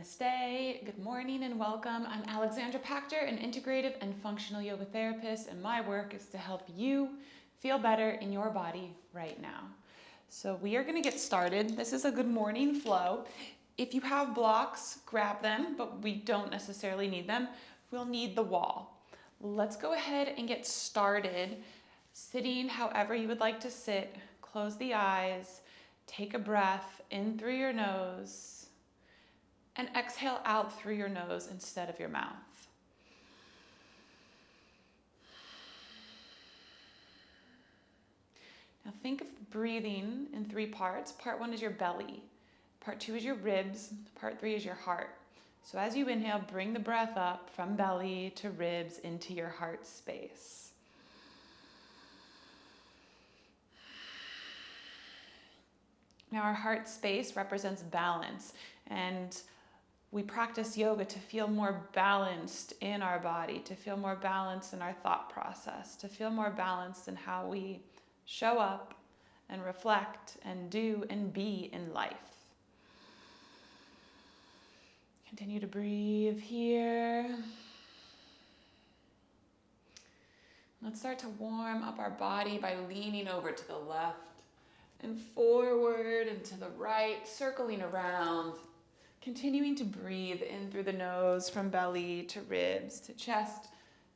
Namaste, good morning and welcome. I'm Alexandra Pachter, an integrative and functional yoga therapist, and my work is to help you feel better in your body right now. So we are going to get started. This is a good morning flow. If you have blocks, grab them, but we don't necessarily need them. We'll need the wall. Let's go ahead and get started. Sitting however you would like to sit, close the eyes, take a breath in through your nose, and exhale out through your nose instead of your mouth. Now think of breathing in three parts. Part one is your belly. Part two is your ribs. Part three is your heart. So as you inhale, bring the breath up from belly to ribs into your heart space. Now our heart space represents balance, and we practice yoga to feel more balanced in our body, to feel more balanced in our thought process, to feel more balanced in how we show up and reflect and do and be in life. Continue to breathe here. Let's start to warm up our body by leaning over to the left and forward and to the right, circling around. Continuing to breathe in through the nose from belly to ribs to chest,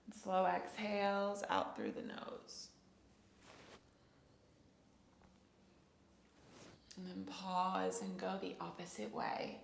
and slow exhales out through the nose. And then pause and go the opposite way.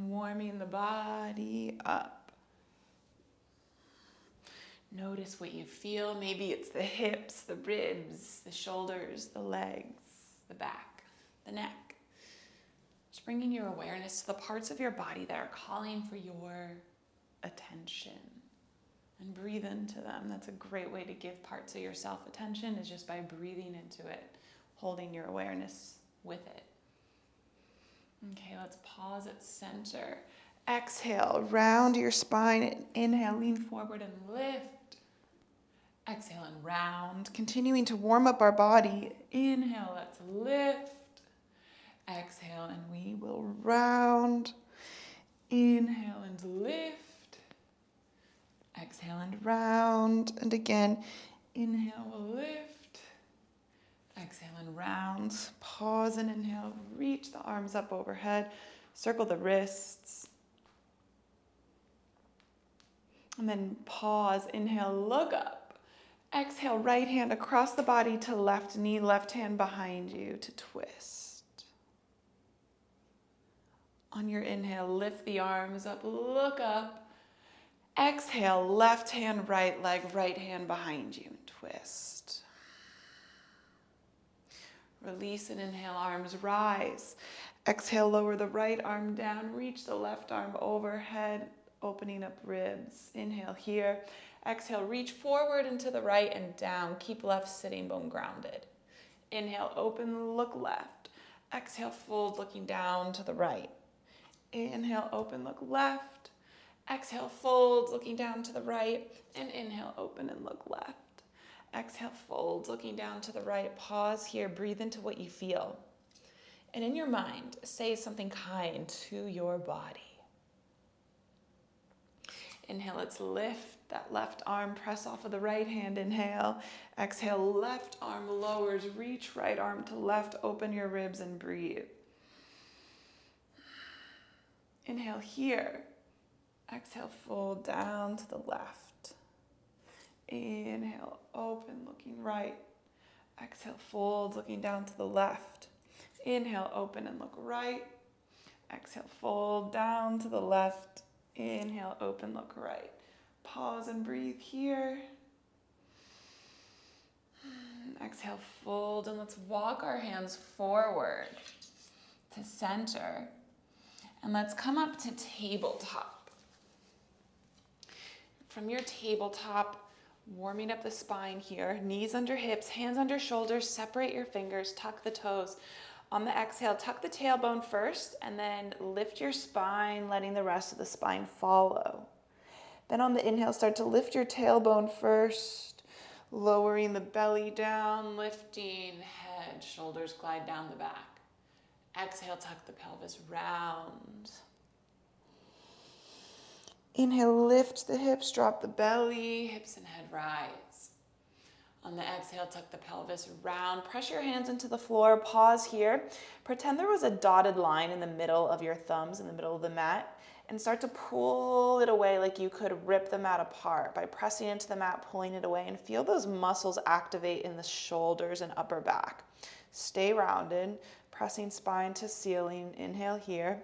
Warming the body up. Notice what you feel. Maybe it's the hips, the ribs, the shoulders, the legs, the back, the neck. Just bringing your awareness to the parts of your body that are calling for your attention, and breathe into them. That's a great way to give parts of yourself attention, is just by breathing into it, holding your awareness with it. Okay, let's pause at center. Exhale, round your spine. Inhale, lean forward and lift. Exhale and round. Continuing to warm up our body. Inhale, let's lift. Exhale, and we will round. Inhale and lift. Exhale and round. And again, inhale, we'll lift. Exhale and round. Pause and inhale. Reach the arms up overhead. Circle the wrists. And then pause. Inhale, look up. Exhale, right hand across the body to left knee, left hand behind you to twist. On your inhale, lift the arms up, look up. Exhale, left hand, right leg, right hand behind you, and twist. Release and inhale, arms rise. Exhale, lower the right arm down, reach the left arm overhead, opening up ribs. Inhale here. Exhale, reach forward and to the right and down. Keep left sitting bone grounded. Inhale, open, look left. Exhale, fold, looking down to the right. Inhale, open, look left. Exhale, fold, looking down to the right. And inhale, open and look left. Exhale, fold, looking down to the right. Pause here, breathe into what you feel. And in your mind, say something kind to your body. Inhale, let's lift that left arm, press off of the right hand. Inhale. Exhale, left arm lowers, reach right arm to left, open your ribs and breathe. Inhale here. Exhale, fold down to the left. Inhale, open, looking right. Exhale, fold, looking down to the left. Inhale, open and look right. Exhale, fold down to the left. Inhale, open, look right. Pause and breathe here. Exhale, fold, and let's walk our hands forward to center. And let's come up to tabletop. From your tabletop, warming up the spine here, knees under hips, hands under shoulders, separate your fingers, tuck the toes. On the exhale, tuck the tailbone first, and then lift your spine, letting the rest of the spine follow. Then on the inhale, start to lift your tailbone first, lowering the belly down, lifting head, shoulders glide down the back. Exhale, tuck the pelvis round. Inhale, lift the hips, drop the belly, hips and head rise. On the exhale, tuck the pelvis round, press your hands into the floor, pause here. Pretend there was a dotted line in the middle of your thumbs, in the middle of the mat, and start to pull it away like you could rip the mat apart by pressing into the mat, pulling it away, and feel those muscles activate in the shoulders and upper back. Stay rounded, pressing spine to ceiling. Inhale here.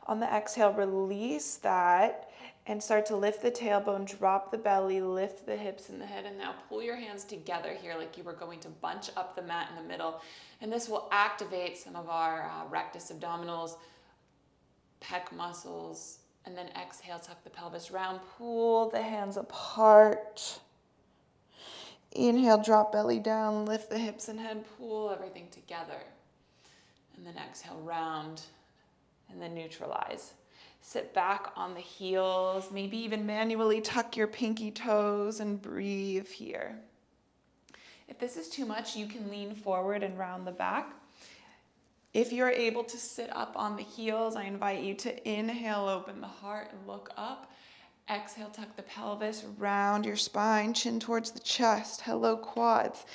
On the exhale, release that and start to lift the tailbone, drop the belly, lift the hips and the head, and now pull your hands together here like you were going to bunch up the mat in the middle. And this will activate some of our rectus abdominals, pec muscles, and then exhale, tuck the pelvis round, pull the hands apart. Inhale, drop belly down, lift the hips and head, pull everything together. And then exhale, round, and then neutralize. Sit back on the heels, maybe even manually tuck your pinky toes and breathe here. If this is too much, you can lean forward and round the back. If you're able to sit up on the heels, I invite you to inhale, open the heart and look up. Exhale, tuck the pelvis, round your spine, chin towards the chest. Hello, quads.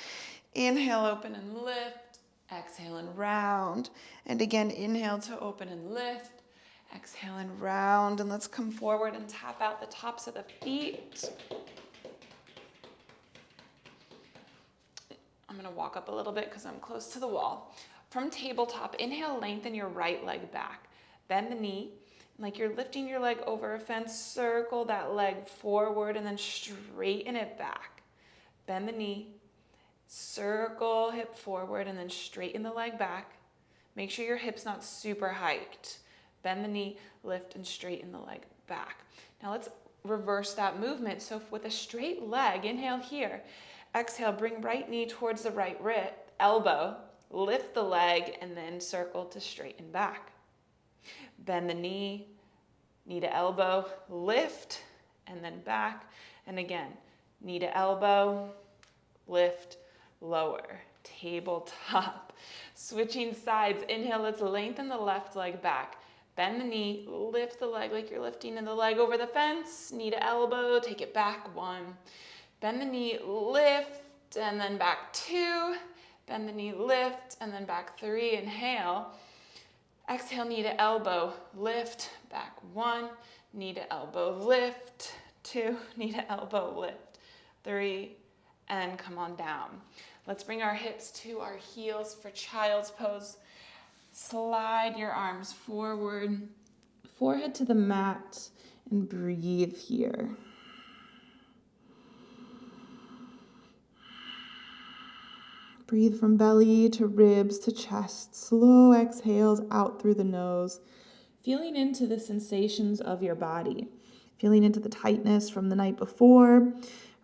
Inhale, open and lift. Exhale and round. And again, inhale to open and lift. Exhale and round. And let's come forward and tap out the tops of the feet. I'm going to walk up a little bit because I'm close to the wall. From tabletop, inhale, lengthen your right leg back. Bend the knee. Like you're lifting your leg over a fence, circle that leg forward and then straighten it back. Bend the knee, circle hip forward and then straighten the leg back. Make sure your hip's not super hiked. Bend the knee, lift and straighten the leg back. Now let's reverse that movement. So with a straight leg, inhale here. Exhale, bring right knee towards the right elbow. Lift the leg and then circle to straighten back. Bend the knee, knee to elbow, lift, and then back. And again, knee to elbow, lift, lower, tabletop. Switching sides, inhale, let's lengthen the left leg back. Bend the knee, lift the leg like you're lifting the leg over the fence, knee to elbow, take it back, 1. Bend the knee, lift, and then back 2. Bend the knee, lift, and then back 3. Inhale. Exhale, knee to elbow, lift, back 1. Knee to elbow, lift, 2. Knee to elbow, lift, 3. And come on down. Let's bring our hips to our heels for child's pose. Slide your arms forward, forehead to the mat, and breathe here. Breathe from belly to ribs to chest. Slow exhales out through the nose. Feeling into the sensations of your body. Feeling into the tightness from the night before.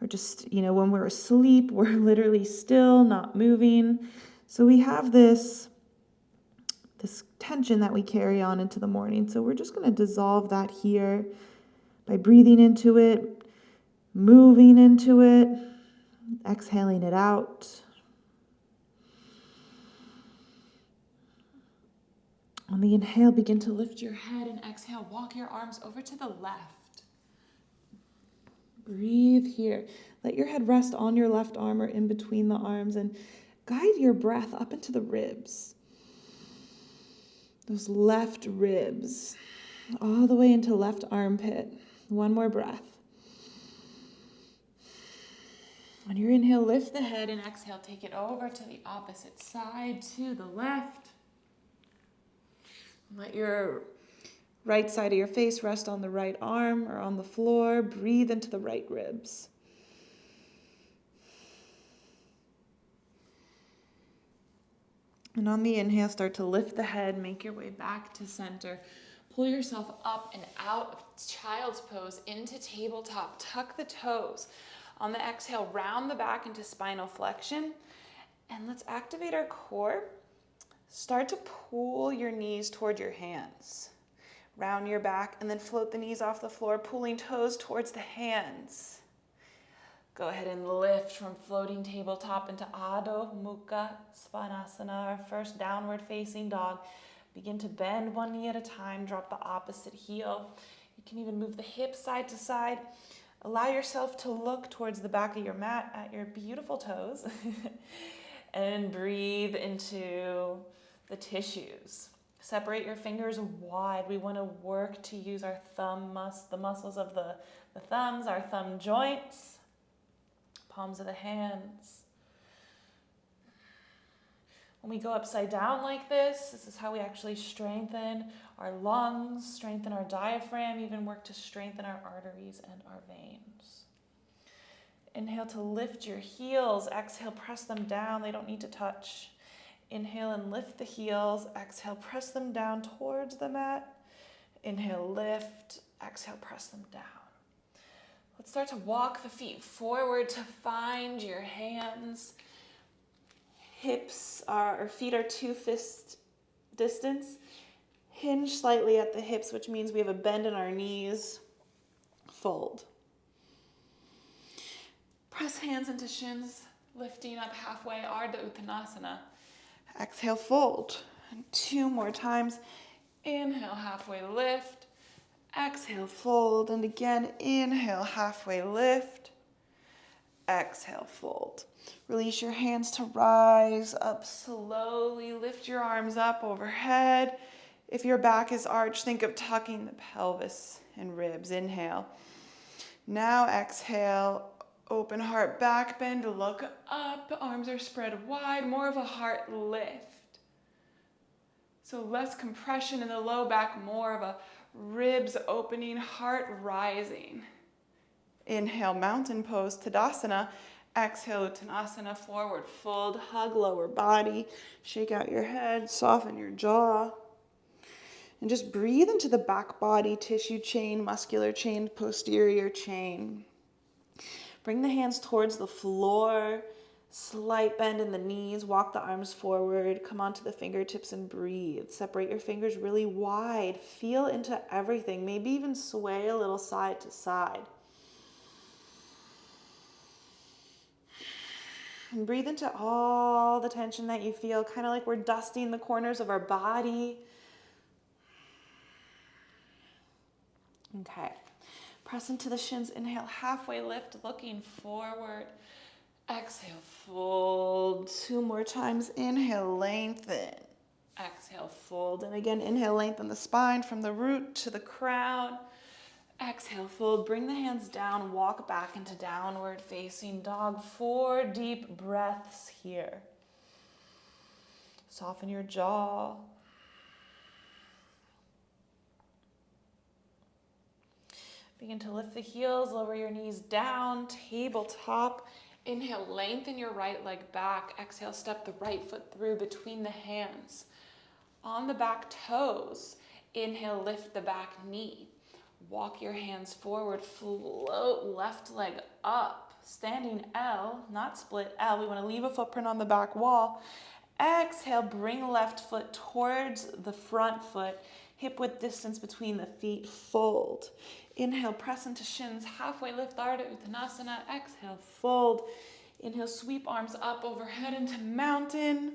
Or just, when we're asleep, we're literally still, not moving. So we have this tension that we carry on into the morning. So we're just going to dissolve that here by breathing into it, moving into it, exhaling it out. On the inhale, begin to lift your head, and exhale, walk your arms over to the left. Breathe here. Let your head rest on your left arm or in between the arms, and guide your breath up into the ribs. Those left ribs, all the way into left armpit. One more breath. On your inhale, lift the head, and exhale, take it over to the opposite side, to the left. Let your right side of your face rest on the right arm or on the floor. Breathe into the right ribs. And on the inhale, start to lift the head, make your way back to center. Pull yourself up and out of child's pose into tabletop. Tuck the toes. On the exhale, round the back into spinal flexion. And let's activate our core. Start to pull your knees toward your hands. Round your back and then float the knees off the floor, pulling toes towards the hands. Go ahead and lift from floating tabletop into Adho Mukha Svanasana, our first downward facing dog. Begin to bend one knee at a time, drop the opposite heel. You can even move the hips side to side. Allow yourself to look towards the back of your mat at your beautiful toes and breathe into the tissues. Separate your fingers wide. We want to work to use our the muscles of the thumbs, our thumb joints, palms of the hands. When we go upside down like this is how we actually strengthen our lungs, strengthen our diaphragm, even work to strengthen our arteries and our veins. Inhale to lift your heels. Exhale, press them down. They don't need to touch. Inhale and lift the heels. Exhale, press them down towards the mat. Inhale, lift. Exhale, press them down. Let's start to walk the feet forward to find your hands. Feet are 2 fist distance. Hinge slightly at the hips, which means we have a bend in our knees. Fold. Press hands into shins, lifting up halfway, Ardha Uttanasana. Exhale, fold. And 2 more times. Inhale, halfway lift. Exhale, fold. And again, inhale, halfway lift. Exhale, fold. Release your hands to rise up slowly. Lift your arms up overhead. If your back is arched, think of tucking the pelvis and ribs. Inhale. Now exhale. Open heart back bend. Look up. Arms are spread wide. More of a heart lift. So less compression in the low back. More of a ribs opening, heart rising. Inhale, mountain pose, Tadasana. Exhale, Uttanasana, forward fold, hug lower body. Shake out your head, soften your jaw. And just breathe into the back body, tissue chain, muscular chain, posterior chain. Bring the hands towards the floor. Slight bend in the knees. Walk the arms forward. Come onto the fingertips and breathe. Separate your fingers really wide. Feel into everything. Maybe even sway a little side to side. And breathe into all the tension that you feel, kind of like we're dusting the corners of our body. Okay. Press into the shins. Inhale, halfway lift, looking forward. Exhale, fold. 2 more times. Inhale, lengthen. Exhale, fold. And again, inhale, lengthen the spine from the root to the crown. Exhale, fold. Bring the hands down. Walk back into downward facing dog. 4 deep breaths here. Soften your jaw. Begin to lift the heels. Lower your knees down. Tabletop. Inhale, lengthen your right leg back. Exhale, step the right foot through between the hands. On the back toes, inhale, lift the back knee. Walk your hands forward, float left leg up. Standing L, not split L. We want to leave a footprint on the back wall. Exhale, bring left foot towards the front foot. Hip width distance between the feet, fold. Inhale, press into shins, halfway lift, Ardha Uttanasana. Exhale, fold. Inhale, sweep arms up overhead into mountain.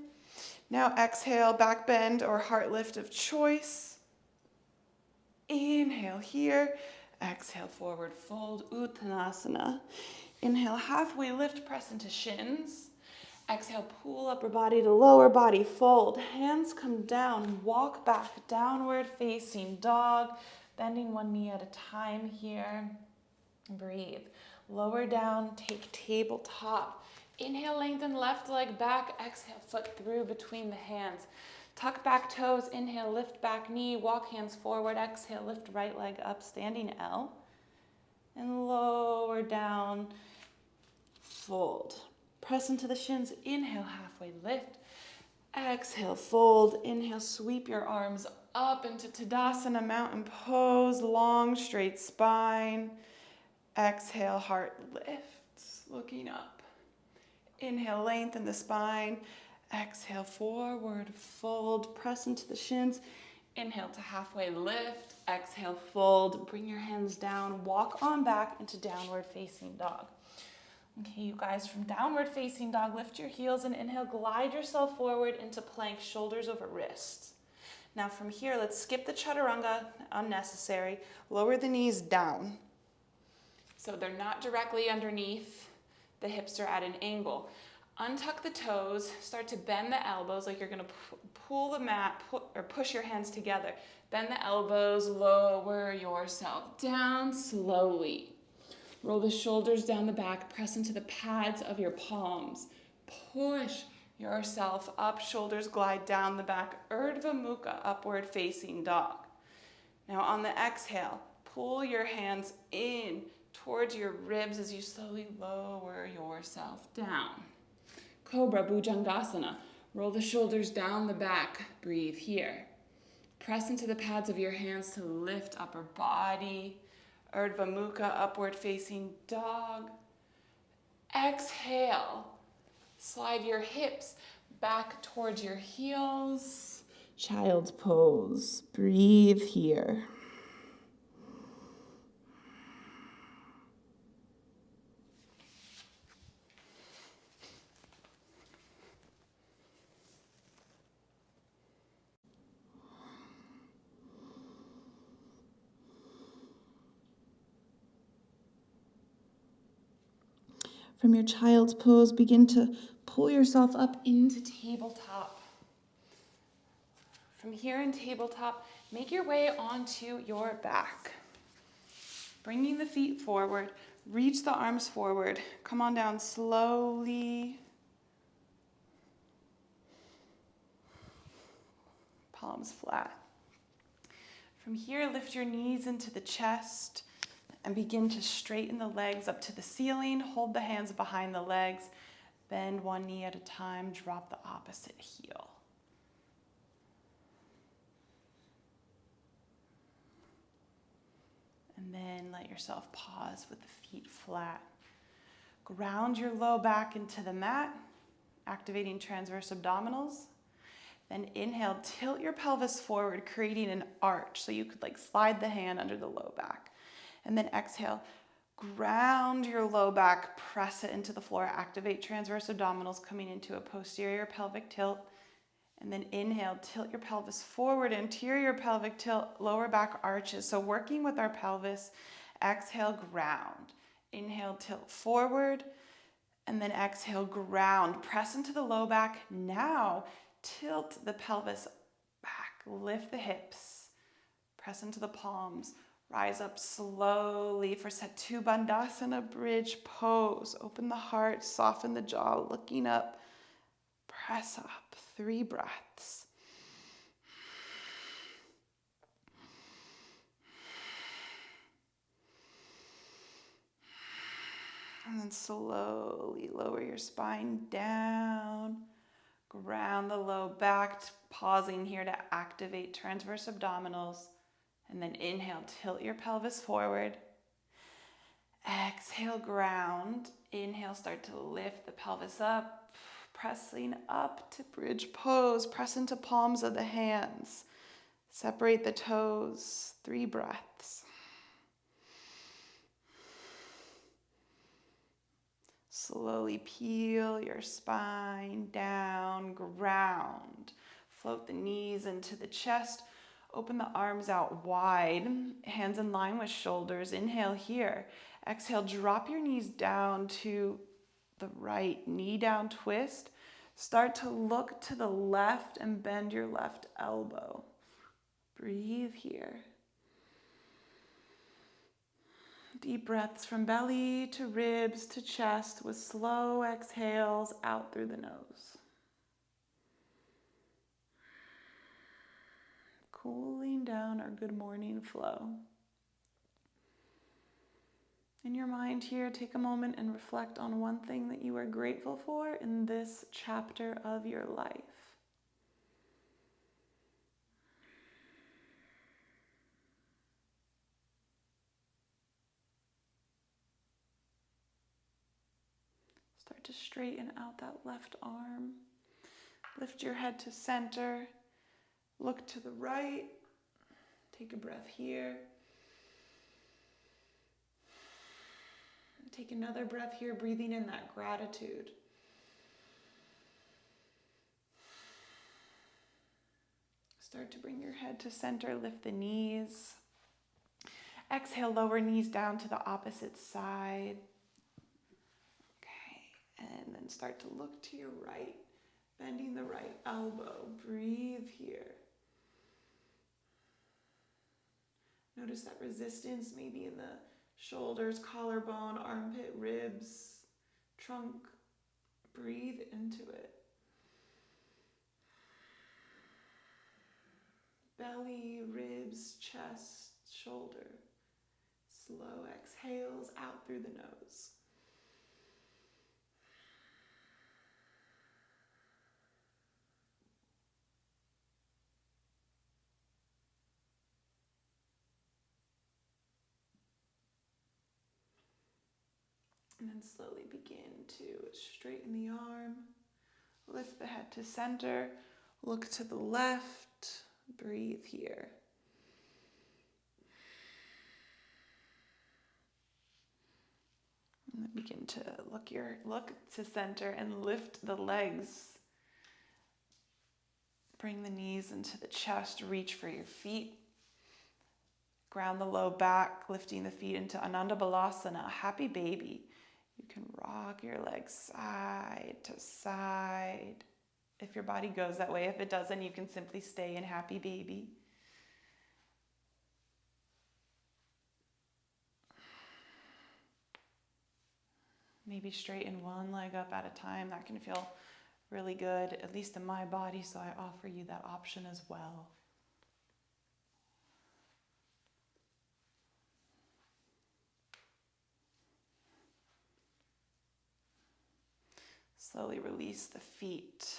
Now exhale, back bend or heart lift of choice. Inhale here. Exhale, forward fold, Uttanasana. Inhale, halfway lift, press into shins. Exhale, pull upper body to lower body, fold. Hands come down, walk back, downward facing dog. Bending one knee at a time here. Breathe. Lower down, take tabletop. Inhale, lengthen left leg back. Exhale, foot through between the hands. Tuck back toes. Inhale, lift back knee. Walk hands forward. Exhale, lift right leg up, standing L. And lower down, fold. Press into the shins. Inhale, halfway lift. Exhale, fold. Inhale, sweep your arms up into Tadasana, mountain pose, long straight spine. Exhale, heart lifts, looking up. Inhale, lengthen the spine. Exhale, forward fold, press into the shins. Inhale to halfway lift. Exhale, fold. Bring your hands down. Walk on back into downward facing dog. Okay, you guys, from downward facing dog, lift your heels and inhale, glide yourself forward into plank, shoulders over wrists. Now from here, let's skip the chaturanga, unnecessary. Lower the knees down. So they're not directly underneath. The hips are at an angle. Untuck the toes, start to bend the elbows like you're gonna pull the mat or push your hands together. Bend the elbows, lower yourself down slowly. Roll the shoulders down the back, press into the pads of your palms. Push yourself up, shoulders glide down the back. Urdhva Mukha, upward facing dog. Now on the exhale, pull your hands in towards your ribs as you slowly lower yourself down. Cobra Bhujangasana. Roll the shoulders down the back. Breathe here. Press into the pads of your hands to lift upper body. Urdhva Mukha, upward facing dog. Exhale. Slide your hips back towards your heels. Child's pose. Breathe here. From your child's pose, begin to pull yourself up into tabletop. From here in tabletop, make your way onto your back. Bringing the feet forward, reach the arms forward. Come on down slowly. Palms flat. From here, lift your knees into the chest and begin to straighten the legs up to the ceiling. Hold the hands behind the legs. Bend one knee at a time. Drop the opposite heel. And then let yourself pause with the feet flat. Ground your low back into the mat, activating transverse abdominals. Then inhale, tilt your pelvis forward, creating an arch. So you could slide the hand under the low back. And then exhale, ground your low back, press it into the floor, activate transverse abdominals, coming into a posterior pelvic tilt. And then inhale, tilt your pelvis forward, anterior pelvic tilt, lower back arches. So working with our pelvis, exhale, ground. Inhale, tilt forward, and then exhale, ground. Press into the low back. Now, tilt the pelvis back, lift the hips, press into the palms. Rise up slowly for Setu Bandhasana, bridge pose. Open the heart, soften the jaw, looking up. Press up, 3 breaths. And then slowly lower your spine down. Ground the low back, pausing here to activate transverse abdominals. And then inhale, tilt your pelvis forward. Exhale, ground. Inhale, start to lift the pelvis up, pressing up to bridge pose. Press into palms of the hands. Separate the toes. 3 breaths. Slowly peel your spine down, ground. Float the knees into the chest. Open the arms out wide, hands in line with shoulders. Inhale here. Exhale, drop your knees down to the right. Knee down twist. Start to look to the left and bend your left elbow. Breathe here. Deep breaths from belly to ribs to chest with slow exhales out through the nose. Cooling down our good morning flow. In your mind here, take a moment and reflect on one thing that you are grateful for in this chapter of your life. Start to straighten out that left arm. Lift your head to center. Look to the right. Take a breath here. Take another breath here, breathing in that gratitude. Start to bring your head to center, lift the knees. Exhale, lower knees down to the opposite side. Okay, and then start to look to your right, bending the right elbow. Breathe here. Notice that resistance maybe in the shoulders, collarbone, armpit, ribs, trunk. Breathe into it. Belly, ribs, chest, shoulder. Slow exhales out through the nose. And then slowly begin to straighten the arm, lift the head to center, look to the left, breathe here. And then begin to look to center and lift the legs. Bring the knees into the chest, reach for your feet. Ground the low back, lifting the feet into Ananda Balasana, happy baby. You can rock your legs side to side. If your body goes that way, if it doesn't, you can simply stay in happy baby. Maybe straighten one leg up at a time. That can feel really good, at least in my body, so I offer you that option as well. Slowly release the feet.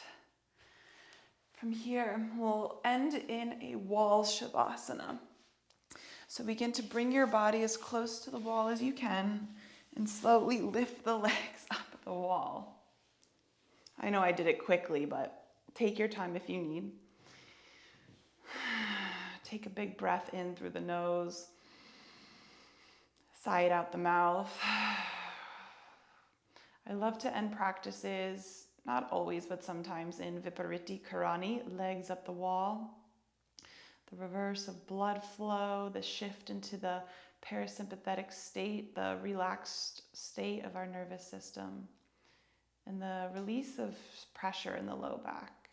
From here, we'll end in a wall shavasana. So begin to bring your body as close to the wall as you can and slowly lift the legs up the wall. I know I did it quickly, but take your time if you need. Take a big breath in through the nose. Sigh it out the mouth. I love to end practices, not always, but sometimes in Vipariti Karani, legs up the wall. The reverse of blood flow, the shift into the parasympathetic state, the relaxed state of our nervous system, and the release of pressure in the low back.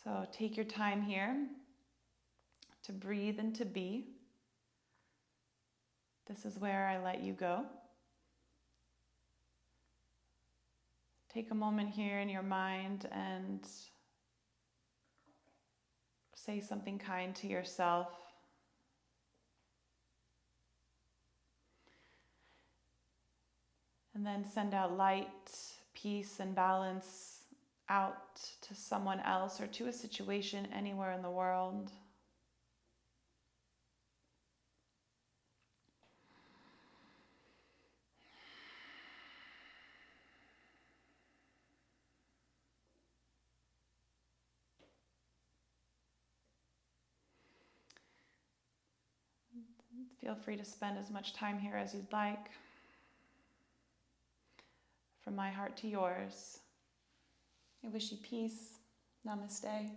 So take your time here to breathe and to be. This is where I let you go. Take a moment here in your mind and say something kind to yourself. And then send out light, peace, and balance out to someone else or to a situation anywhere in the world. Feel free to spend as much time here as you'd like. From my heart to yours, I wish you peace. Namaste.